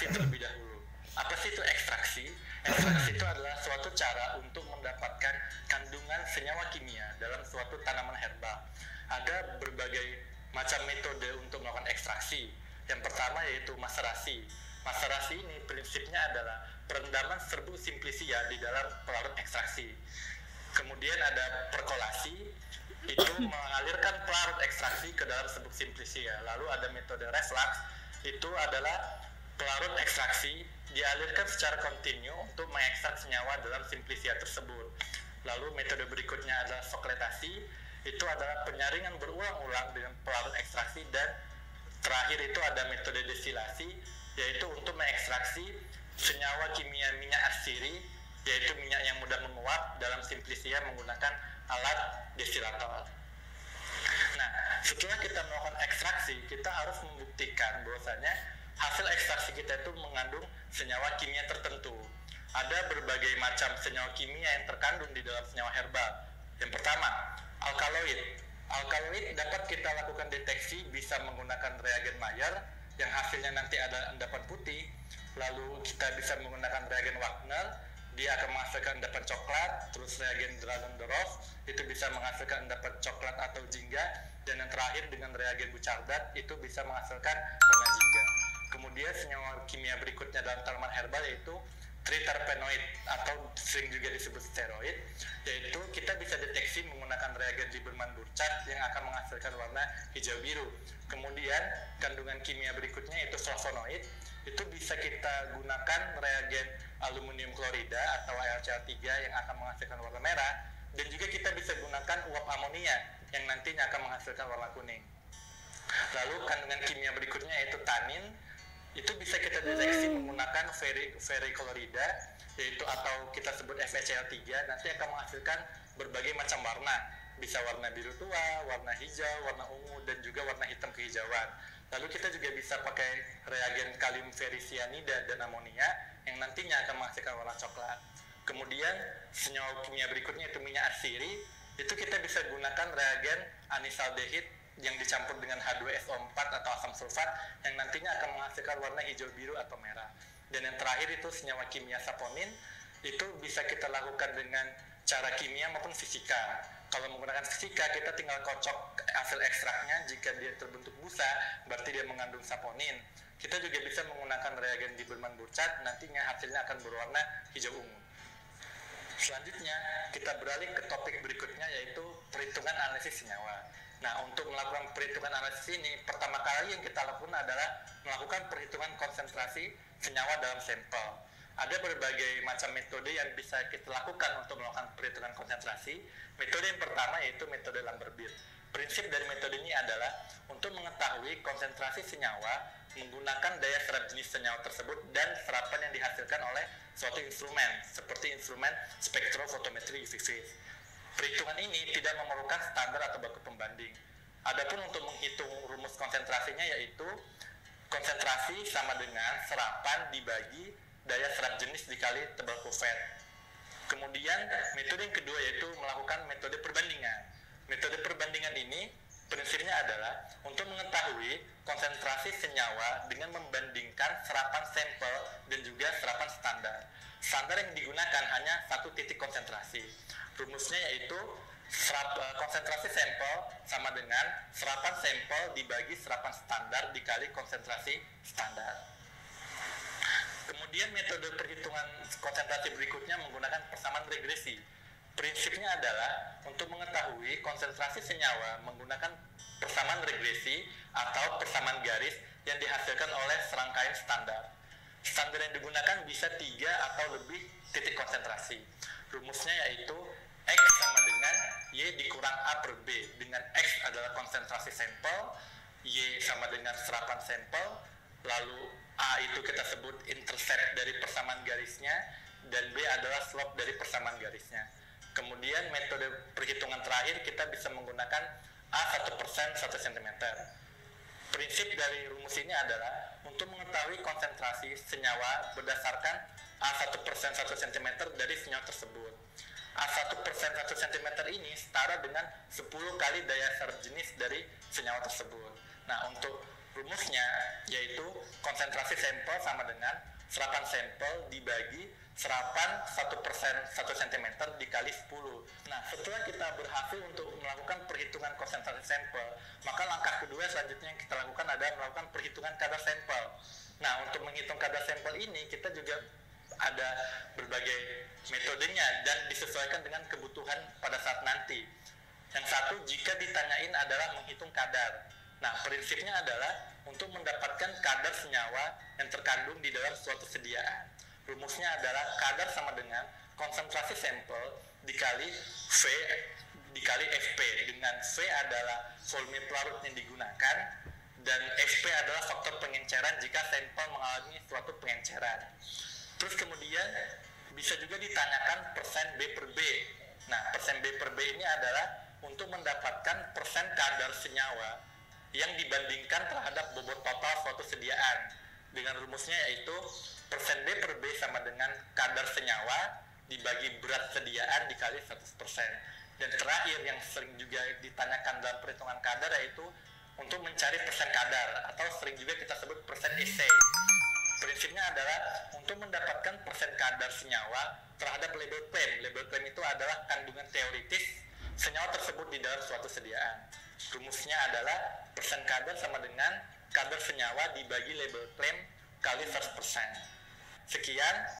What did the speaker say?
ekstraksi terlebih dahulu. Apa sih itu ekstraksi? Ekstraksi itu adalah suatu cara untuk mendapatkan kandungan senyawa kimia dalam suatu tanaman herbal. Ada berbagai macam metode untuk melakukan ekstraksi. Yang pertama yaitu maserasi. Maserasi ini prinsipnya adalah perendaman serbuk simplicia di dalam pelarut ekstraksi. Kemudian ada perkolasi, itu mengalirkan pelarut ekstraksi ke dalam serbuk simplicia. Lalu ada metode reflux, itu adalah pelarut ekstraksi dialirkan secara kontinu untuk mengekstrak senyawa dalam simplicia tersebut. Lalu metode berikutnya adalah sokletasi, itu adalah penyaringan berulang-ulang dengan pelarut ekstraksi. Dan terakhir itu ada metode destilasi, yaitu untuk mengekstraksi senyawa kimia minyak arsiri, yaitu minyak yang mudah menguap dalam simplicia menggunakan alat destilator. Nah, setelah kita melakukan ekstraksi, kita harus membuktikan bahwasanya hasil ekstraksi kita itu mengandung senyawa kimia tertentu. Ada berbagai macam senyawa kimia yang terkandung di dalam senyawa herbal. Yang pertama, alkaloid. Alkaloid dapat kita lakukan deteksi bisa menggunakan reagen Mayer yang hasilnya nanti ada endapan putih. Lalu kita bisa menggunakan reagen Wagner, dia akan menghasilkan endapan coklat. Terus reagen Dragon-Doros itu bisa menghasilkan endapan coklat atau jingga. Dan yang terakhir dengan reagen Buchardat itu bisa menghasilkan warna jingga. Kemudian senyawa kimia berikutnya dalam tanaman herbal yaitu triterpenoid atau sering juga disebut steroid, yaitu kita bisa deteksi menggunakan reagen Lieberman-Burchard yang akan menghasilkan warna hijau biru. Kemudian kandungan kimia berikutnya yaitu flavonoid, itu bisa kita gunakan reagen aluminium klorida atau AlCl3 yang akan menghasilkan warna merah, dan juga kita bisa gunakan uap amonia yang nantinya akan menghasilkan warna kuning. Lalu kandungan kimia berikutnya yaitu tanin, itu bisa kita deteksi menggunakan ferriklorida, yaitu atau kita sebut FeCl3, nanti akan menghasilkan berbagai macam warna, bisa warna biru tua, warna hijau, warna ungu, dan juga warna hitam kehijauan. Lalu kita juga bisa pakai reagen kalium ferricyanida dan amonia yang nantinya akan menghasilkan warna coklat. Kemudian senyawa kimia berikutnya itu minyak arsiri, itu kita bisa gunakan reagen anisaldehid yang dicampur dengan H2SO4 atau asam sulfat yang nantinya akan menghasilkan warna hijau biru atau merah. Dan yang terakhir itu senyawa kimia saponin, itu bisa kita lakukan dengan cara kimia maupun fisika. Kalau menggunakan fisika, kita tinggal kocok hasil ekstraknya. Jika dia terbentuk busa, berarti dia mengandung saponin. Kita juga bisa menggunakan reagen Lieberman-Burchard, nantinya hasilnya akan berwarna hijau ungu. Selanjutnya, kita beralih ke topik berikutnya, yaitu perhitungan analisis senyawa. Nah, untuk melakukan perhitungan analisis ini, pertama kali yang kita lakukan adalah melakukan perhitungan konsentrasi senyawa dalam sampel. Ada berbagai macam metode yang bisa kita lakukan untuk melakukan perhitungan konsentrasi. Metode yang pertama yaitu metode Lambert-Beer. Prinsip dari metode ini adalah untuk mengetahui konsentrasi senyawa menggunakan daya serap jenis senyawa tersebut dan serapan yang dihasilkan oleh suatu instrumen, seperti instrumen spektrofotometri UV phase. Perhitungan ini tidak memerlukan standar atau baku pembanding. Adapun untuk menghitung rumus konsentrasinya yaitu konsentrasi sama dengan serapan dibagi daya serap jenis dikali tebal kuvert. Kemudian metode yang kedua yaitu melakukan metode perbandingan. Metode perbandingan ini prinsipnya adalah untuk mengetahui konsentrasi senyawa dengan membandingkan serapan sampel dan juga serapan standar. Standar yang digunakan hanya satu titik konsentrasi. Rumusnya yaitu konsentrasi sampel sama dengan serapan sampel dibagi serapan standar dikali konsentrasi standar. Kemudian metode perhitungan konsentrasi berikutnya menggunakan persamaan regresi. Prinsipnya adalah untuk mengetahui konsentrasi senyawa menggunakan persamaan regresi atau persamaan garis yang dihasilkan oleh serangkaian standar. Standar yang digunakan bisa 3 atau lebih titik konsentrasi. Rumusnya yaitu X sama dengan Y dikurang A per B, dengan X adalah konsentrasi sampel, Y sama dengan serapan sampel, lalu A itu kita sebut intercept dari persamaan garisnya, dan B adalah slope dari persamaan garisnya. Kemudian metode perhitungan terakhir kita bisa menggunakan A 1% 1 cm. Prinsip dari rumus ini adalah untuk mengetahui konsentrasi senyawa berdasarkan A 1% 1 cm dari senyawa tersebut. A 1% 1 cm ini setara dengan 10 kali daya serap jenis dari senyawa tersebut. Nah, untuk Rumusnya yaitu konsentrasi sampel sama dengan serapan sampel dibagi serapan 1% 1 cm dikali 10. Nah, setelah kita berhasil untuk melakukan perhitungan konsentrasi sampel, maka langkah kedua selanjutnya yang kita lakukan adalah melakukan perhitungan kadar sampel. Nah, untuk menghitung kadar sampel ini kita juga ada berbagai metodenya dan disesuaikan dengan kebutuhan pada saat nanti. Yang satu, jika ditanyain adalah menghitung kadar. Nah, prinsipnya adalah untuk mendapatkan kadar senyawa yang terkandung di dalam suatu sediaan. Rumusnya adalah kadar sama dengan konsentrasi sampel dikali V dikali Fp, dengan V adalah volume pelarut yang digunakan dan Fp adalah faktor pengenceran jika sampel mengalami suatu pengenceran. Terus kemudian bisa juga ditanyakan persen B per B. Nah, persen B per B ini adalah untuk mendapatkan persen kadar senyawa yang dibandingkan terhadap bobot total suatu sediaan. Dengan rumusnya yaitu persen B per B sama dengan kadar senyawa dibagi berat sediaan dikali 100%. Dan terakhir yang sering juga ditanyakan dalam perhitungan kadar yaitu untuk mencari persen kadar atau sering juga kita sebut persen essay. Prinsipnya adalah untuk mendapatkan persen kadar senyawa terhadap label claim. Label claim itu adalah kandungan teoritis senyawa tersebut di dalam suatu sediaan. Rumusnya adalah persen kadar sama dengan kadar senyawa dibagi label claim kali 100%. Sekian